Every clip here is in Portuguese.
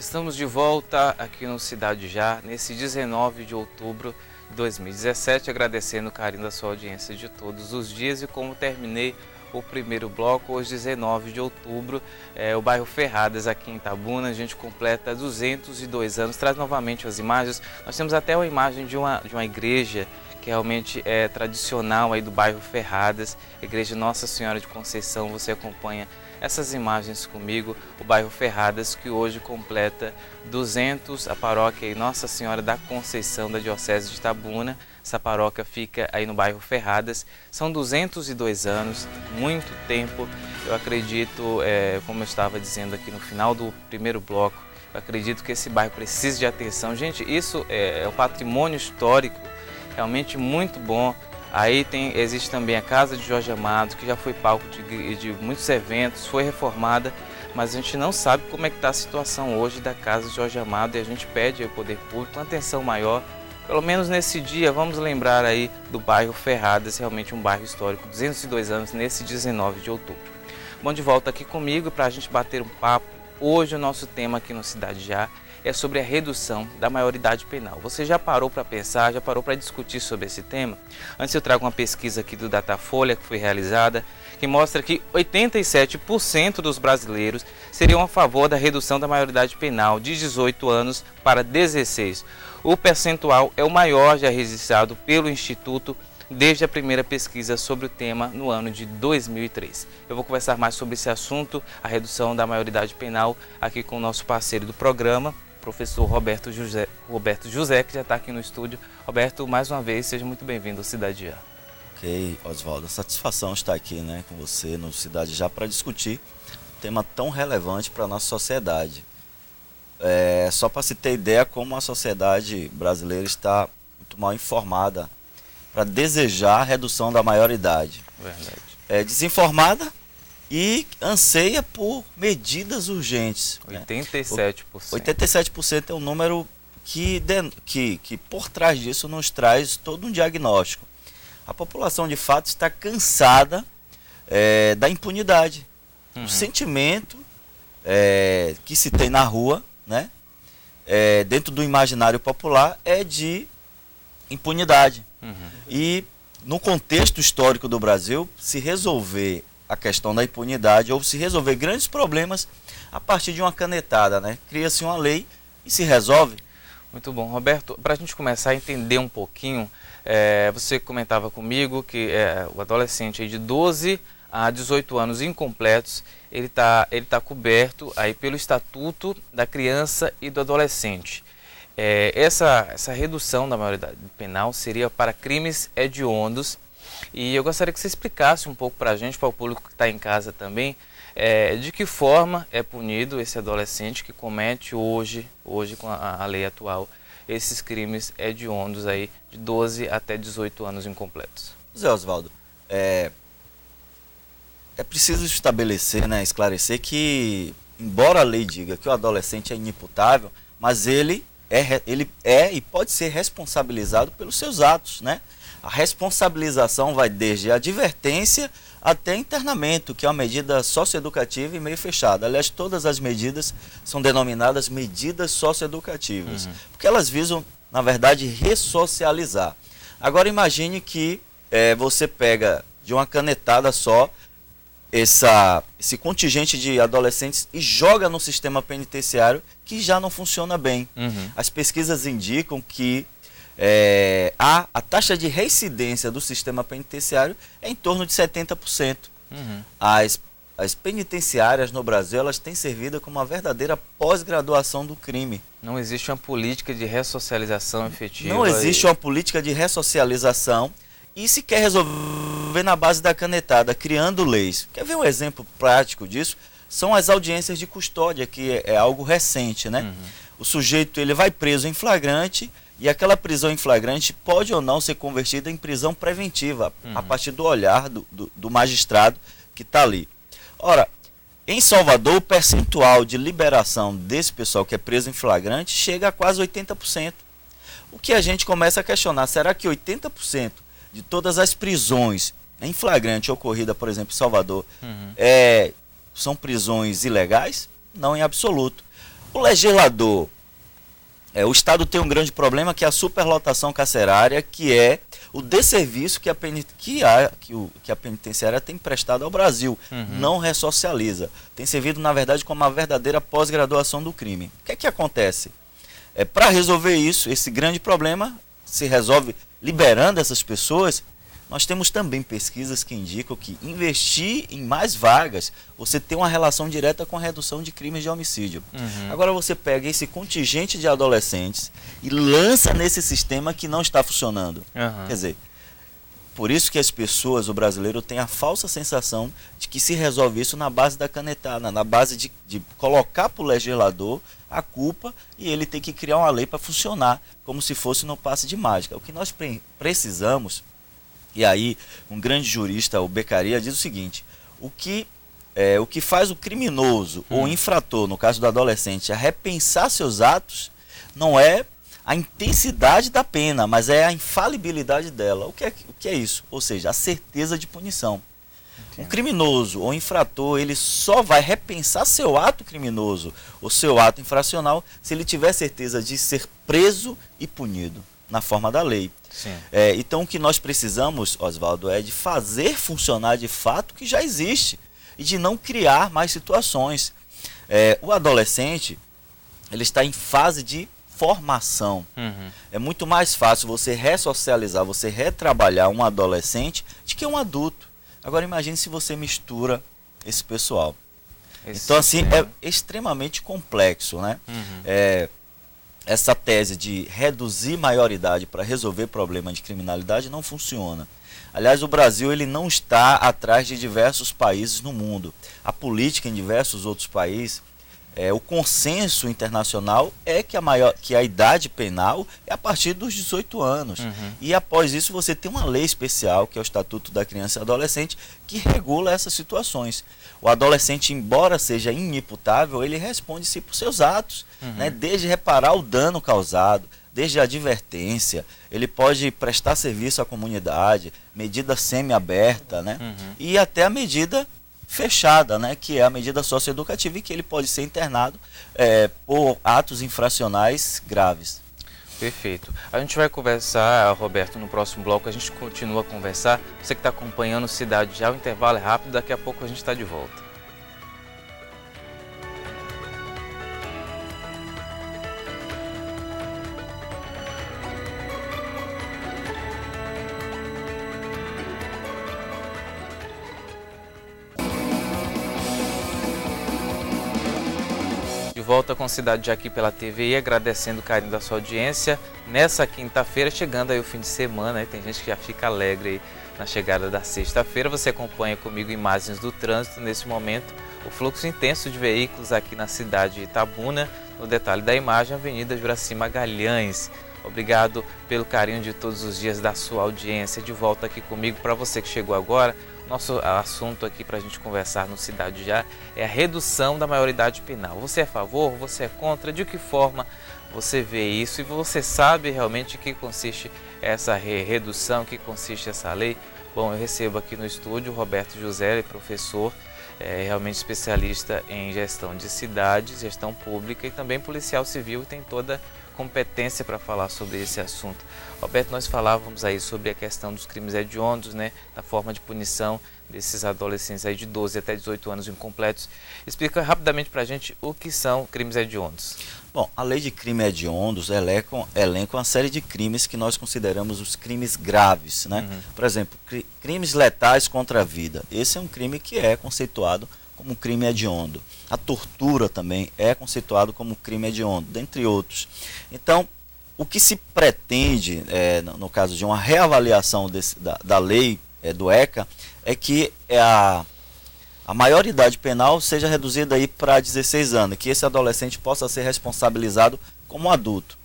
Estamos de volta aqui no Cidade Já, nesse 19 de outubro de 2017, agradecendo o carinho da sua audiência de todos os dias. E como terminei o primeiro bloco, hoje 19 de outubro, o bairro Ferradas aqui em Itabuna, a gente completa 202 anos, traz novamente as imagens. Nós temos até uma imagem de uma igreja que realmente é tradicional aí do bairro Ferradas, Igreja Nossa Senhora de Conceição. Você acompanha essas imagens comigo, o bairro Ferradas, que hoje completa 200, a paróquia aí Nossa Senhora da Conceição da Diocese de Itabuna. Essa paróquia fica aí no bairro Ferradas. São 202 anos, muito tempo. Eu acredito, como eu estava dizendo aqui no final do primeiro bloco, eu acredito que esse bairro precisa de atenção. Gente, isso é um patrimônio histórico realmente muito bom. Aí existe também a Casa de Jorge Amado, que já foi palco de muitos eventos, foi reformada, mas a gente não sabe como é que está a situação hoje da Casa de Jorge Amado, e a gente pede ao poder público uma atenção maior. Pelo menos nesse dia, vamos lembrar aí do bairro Ferradas, realmente um bairro histórico, 202 anos, nesse 19 de outubro. Bom, de volta aqui comigo para a gente bater um papo. Hoje o nosso tema aqui no Cidade Já é sobre a redução da maioridade penal. Você já parou para pensar, já parou para discutir sobre esse tema? Antes eu trago uma pesquisa aqui do Datafolha que foi realizada, que mostra que 87% dos brasileiros seriam a favor da redução da maioridade penal de 18 anos para 16. O percentual é o maior já registrado pelo Instituto desde a primeira pesquisa sobre o tema no ano de 2003. Eu vou conversar mais sobre esse assunto, a redução da maioridade penal, aqui com o nosso parceiro do programa, professor Roberto José, que já está aqui no estúdio. Roberto, mais uma vez, seja muito bem-vindo ao Cidade Já. Ok, Oswaldo, satisfação estar aqui, com você no Cidade Já para discutir um tema tão relevante para a nossa sociedade. Só para se ter ideia como a sociedade brasileira está muito mal informada para desejar a redução da maioridade. Verdade. É desinformada e anseia por medidas urgentes. 87%. 87% é um número que por trás disso nos traz todo um diagnóstico. A população de fato está cansada da impunidade. O sentimento que se tem na rua, dentro do imaginário popular, é de impunidade. E no contexto histórico do Brasil, se resolver a questão da impunidade ou se resolver grandes problemas a partir de uma canetada, cria-se uma lei e se resolve. Muito bom. Roberto, para a gente começar a entender um pouquinho, você comentava comigo que o adolescente aí de 12 a 18 anos incompletos, ele tá coberto aí pelo Estatuto da Criança e do Adolescente. Essa redução da maioridade penal seria para crimes hediondos, e eu gostaria que você explicasse um pouco para a gente, para o público que está em casa também, de que forma é punido esse adolescente que comete hoje com a lei atual, esses crimes hediondos aí de 12 até 18 anos incompletos. Zé Oswaldo, é preciso estabelecer, esclarecer que, embora a lei diga que o adolescente é inimputável, mas ele é e pode ser responsabilizado pelos seus atos, A responsabilização vai desde a advertência até internamento, que é uma medida socioeducativa e meio fechada. Aliás, todas as medidas são denominadas medidas socioeducativas, porque elas visam, na verdade, ressocializar. Agora imagine que você pega de uma canetada só esse contingente de adolescentes e joga no sistema penitenciário, que já não funciona bem. As pesquisas indicam que a taxa de reincidência do sistema penitenciário é em torno de 70%. As penitenciárias no Brasil, elas têm servido como uma verdadeira pós-graduação do crime. Não existe uma política de ressocialização efetiva. Não existe uma política de ressocialização. E se quer resolver na base da canetada, criando leis. Quer ver um exemplo prático disso? São as audiências de custódia, que é algo recente, O sujeito ele vai preso em flagrante, e aquela prisão em flagrante pode ou não ser convertida em prisão preventiva, a partir do olhar do magistrado que está ali. Ora, em Salvador, o percentual de liberação desse pessoal que é preso em flagrante chega a quase 80%. O que a gente começa a questionar, será que 80% de todas as prisões em flagrante ocorrida, por exemplo, em Salvador, são prisões ilegais? Não em absoluto. O legislador, o Estado tem um grande problema, que é a superlotação carcerária, que é o desserviço que a penitenciária tem prestado ao Brasil. Não ressocializa. Tem servido, na verdade, como uma verdadeira pós-graduação do crime. O que é que acontece? Para resolver isso, esse grande problema se resolve liberando essas pessoas. Nós temos também pesquisas que indicam que investir em mais vagas, você tem uma relação direta com a redução de crimes de homicídio. Agora você pega esse contingente de adolescentes e lança nesse sistema que não está funcionando. Quer dizer, por isso que as pessoas, o brasileiro, tem a falsa sensação de que se resolve isso na base da canetada, na base de colocar para o legislador a culpa e ele tem que criar uma lei para funcionar, como se fosse no passe de mágica. O que nós precisamos. E aí, um grande jurista, o Beccaria, diz o seguinte: o que faz o criminoso ou o infrator, no caso do adolescente, a repensar seus atos, não é a intensidade da pena, mas é a infalibilidade dela. O que é isso? Ou seja, a certeza de punição. Um criminoso ou infrator, ele só vai repensar seu ato criminoso ou seu ato infracional se ele tiver certeza de ser preso e punido na forma da lei. Então o que nós precisamos, Oswaldo, é de fazer funcionar de fato o que já existe e de não criar mais situações. O adolescente, ele está em fase de formação. É muito mais fácil você ressocializar, você retrabalhar um adolescente do que um adulto. Agora imagine se você mistura esse pessoal. Então assim, é extremamente complexo, né? Essa tese de reduzir maioridade para resolver problema de criminalidade não funciona. Aliás, o Brasil ele não está atrás de diversos países no mundo. A política em diversos outros países, o consenso internacional é que a idade penal é a partir dos 18 anos. E após isso você tem uma lei especial, que é o Estatuto da Criança e Adolescente, que regula essas situações. O adolescente, embora seja inimputável, ele responde-se por seus atos, né? Desde reparar o dano causado, desde a advertência, ele pode prestar serviço à comunidade, medida semi-aberta, né? E até a medida fechada, né? Que é a medida socioeducativa, e que ele pode ser internado por atos infracionais graves. Perfeito. A gente vai conversar, Roberto, no próximo bloco. A gente continua a conversar. Você que está acompanhando Cidade Já, o intervalo é rápido, daqui a pouco a gente está de volta. De volta com Cidade Já aqui pela TVI, agradecendo o carinho da sua audiência. Nessa quinta-feira, chegando aí o fim de semana, aí tem gente que já fica alegre aí na chegada da sexta-feira. Você acompanha comigo imagens do trânsito nesse momento, o fluxo intenso de veículos aqui na cidade de Itabuna. No detalhe da imagem, Avenida Juraci Magalhães. Obrigado pelo carinho de todos os dias da sua audiência. De volta aqui comigo, para você que chegou agora. Nosso assunto aqui para a gente conversar no Cidade Já é a redução da maioridade penal. Você é a favor? Você é contra? De que forma você vê isso? E você sabe realmente em que consiste essa redução, em que consiste essa lei? Bom, eu recebo aqui no estúdio o Roberto José, professor, realmente especialista em gestão de cidades, gestão pública e também policial civil, e tem toda competência para falar sobre esse assunto. Roberto, nós falávamos aí sobre a questão dos crimes hediondos, né, da forma de punição desses adolescentes aí de 12 até 18 anos incompletos. Explica rapidamente para a gente o que são crimes hediondos. Bom, a lei de crimes hediondos elenca uma série de crimes que nós consideramos os crimes graves, né? Por exemplo, crimes letais contra a vida. Esse é um crime que é conceituado como crime hediondo. A tortura também é conceituado como crime hediondo, dentre outros. Então, o que se pretende, no caso de uma reavaliação da lei do ECA, é que a maioridade penal seja reduzida aí para 16 anos, que esse adolescente possa ser responsabilizado como adulto.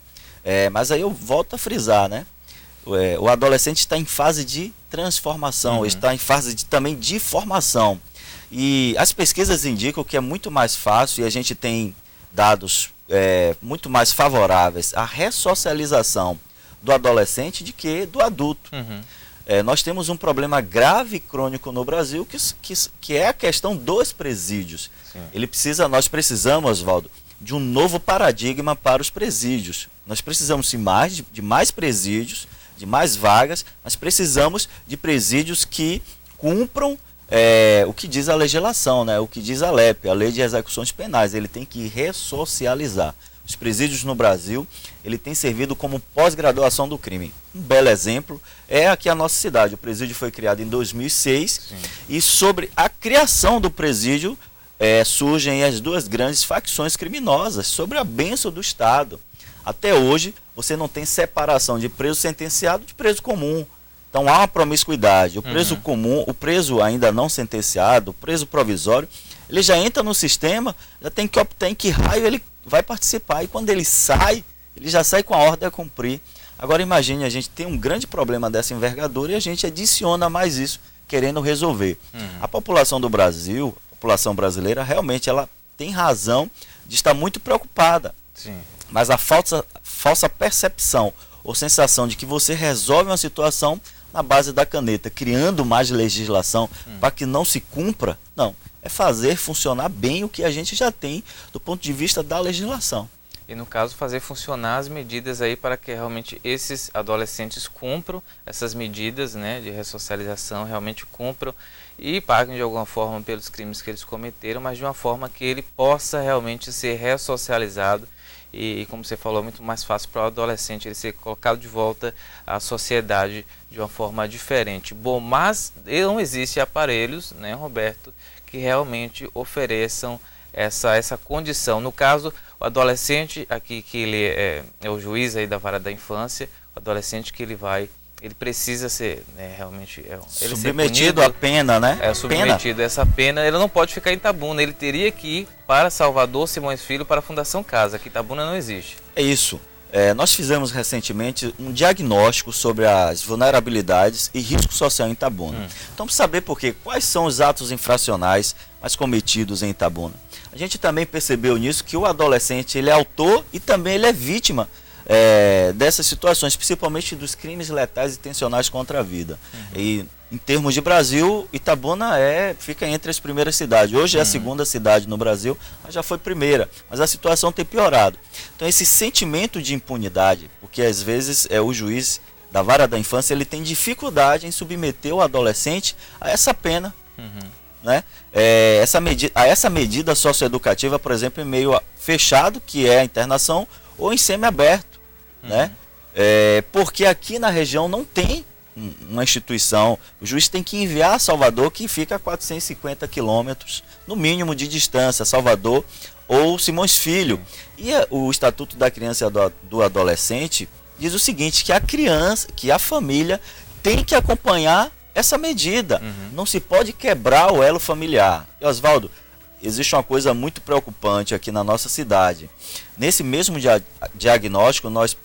Mas aí eu volto a frisar, né? O adolescente está em fase de transformação, está em fase também de formação. E as pesquisas indicam que é muito mais fácil, e a gente tem dados muito mais favoráveis à ressocialização do adolescente do que do adulto. Nós temos um problema grave e crônico no Brasil, que é a questão dos presídios. Nós precisamos, Oswaldo, de um novo paradigma para os presídios. Nós precisamos sim de mais presídios, de mais vagas, mas precisamos de presídios que cumpram o que diz a legislação, né? O que diz a LEP, a Lei de Execuções Penais. Ele tem que ressocializar. Os presídios no Brasil, ele tem servido como pós-graduação do crime. Um belo exemplo é aqui a nossa cidade. O presídio foi criado em 2006. Sim. E sobre a criação do presídio surgem as duas grandes facções criminosas sobre a bênção do Estado. Até hoje, você não tem separação de preso sentenciado de preso comum. Então há uma promiscuidade. O preso comum, o preso ainda não sentenciado, o preso provisório, ele já entra no sistema, já tem que optar em que raio ele vai participar. E quando ele sai, ele já sai com a ordem a cumprir. Agora imagine, a gente tem um grande problema dessa envergadura e a gente adiciona mais isso, querendo resolver. A população do Brasil, a população brasileira, realmente ela tem razão de estar muito preocupada. Sim. Mas a falsa percepção ou sensação de que você resolve uma situação na base da caneta, criando mais legislação para que não se cumpra, não. É fazer funcionar bem o que a gente já tem do ponto de vista da legislação. E no caso, fazer funcionar as medidas aí para que realmente esses adolescentes cumpram essas medidas, né, de ressocialização, realmente cumpram e paguem de alguma forma pelos crimes que eles cometeram, mas de uma forma que ele possa realmente ser ressocializado. E como você falou, é muito mais fácil para o adolescente ele ser colocado de volta à sociedade de uma forma diferente. Bom, mas não existem aparelhos, né, Roberto, que realmente ofereçam essa condição. No caso, o adolescente aqui, que ele é o juiz aí da vara da infância, o adolescente que ele precisa ser, né, realmente ele submetido à pena, né? Submetido a essa pena. Ele não pode ficar em Itabuna, ele teria que ir para Salvador, Simões Filho, para a Fundação Casa, que Itabuna não existe. É isso. Nós fizemos recentemente um diagnóstico sobre as vulnerabilidades e risco social em Itabuna. Então, para saber quais são os atos infracionais mais cometidos em Itabuna. A gente também percebeu nisso que o adolescente ele é autor e também ele é vítima dessas situações, principalmente dos crimes letais e intencionais contra a vida. E em termos de Brasil, Itabuna fica entre as primeiras cidades. Hoje é a segunda cidade no Brasil, mas já foi primeira. Mas a situação tem piorado. Então esse sentimento de impunidade, porque às vezes o juiz da vara da infância ele tem dificuldade em submeter o adolescente a essa pena. Né? Essa medida socioeducativa, por exemplo, em meio fechado, que é a internação, ou em semiaberto, né? Porque aqui na região não tem uma instituição. O juiz tem que enviar a Salvador, que fica a 450 quilômetros, no mínimo, de distância, Salvador ou Simões Filho. E o Estatuto da Criança e do Adolescente diz o seguinte, que a família tem que acompanhar essa medida. Não se pode quebrar o elo familiar. E, Oswaldo, existe uma coisa muito preocupante aqui na nossa cidade. Nesse mesmo diagnóstico, nós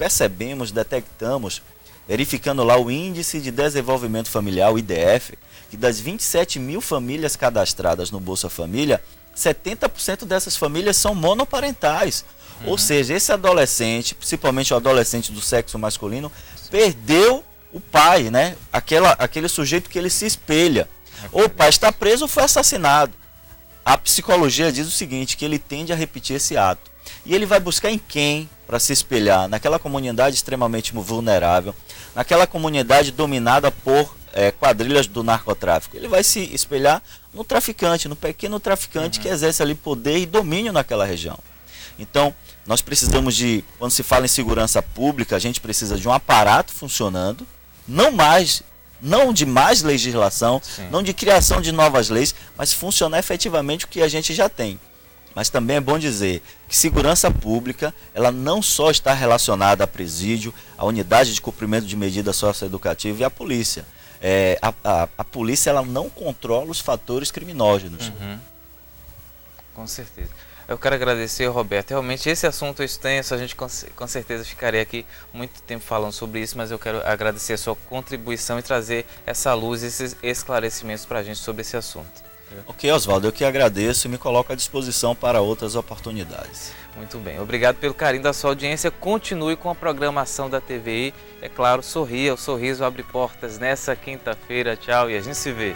detectamos, verificando lá o Índice de Desenvolvimento Familiar, o IDF, que das 27 mil famílias cadastradas no Bolsa Família, 70% dessas famílias são monoparentais. Ou seja, esse adolescente, principalmente o adolescente do sexo masculino, perdeu o pai, né? Aquele sujeito que ele se espelha. Ou o pai está preso ou foi assassinado. A psicologia diz o seguinte, que ele tende a repetir esse ato. E ele vai buscar em quem para se espelhar? Naquela comunidade extremamente vulnerável, naquela comunidade dominada por quadrilhas do narcotráfico. Ele vai se espelhar no traficante, no pequeno traficante que exerce ali poder e domínio naquela região. Então, nós precisamos quando se fala em segurança pública, a gente precisa de um aparato funcionando, não de mais legislação, não de criação de novas leis, mas funcionar efetivamente o que a gente já tem. Mas também é bom dizer que segurança pública, ela não só está relacionada a presídio, a unidade de cumprimento de medida socioeducativa e a polícia. A polícia ela não controla os fatores criminógenos. Com certeza. Eu quero agradecer, Roberto. Realmente esse assunto é extenso, a gente com certeza ficaria aqui muito tempo falando sobre isso, mas eu quero agradecer a sua contribuição e trazer essa luz, esses esclarecimentos para a gente sobre esse assunto. Ok, Oswaldo, eu que agradeço e me coloco à disposição para outras oportunidades. Muito bem, obrigado pelo carinho da sua audiência. Continue com a programação da TVI. É claro, sorria, o sorriso abre portas nessa quinta-feira. Tchau e a gente se vê.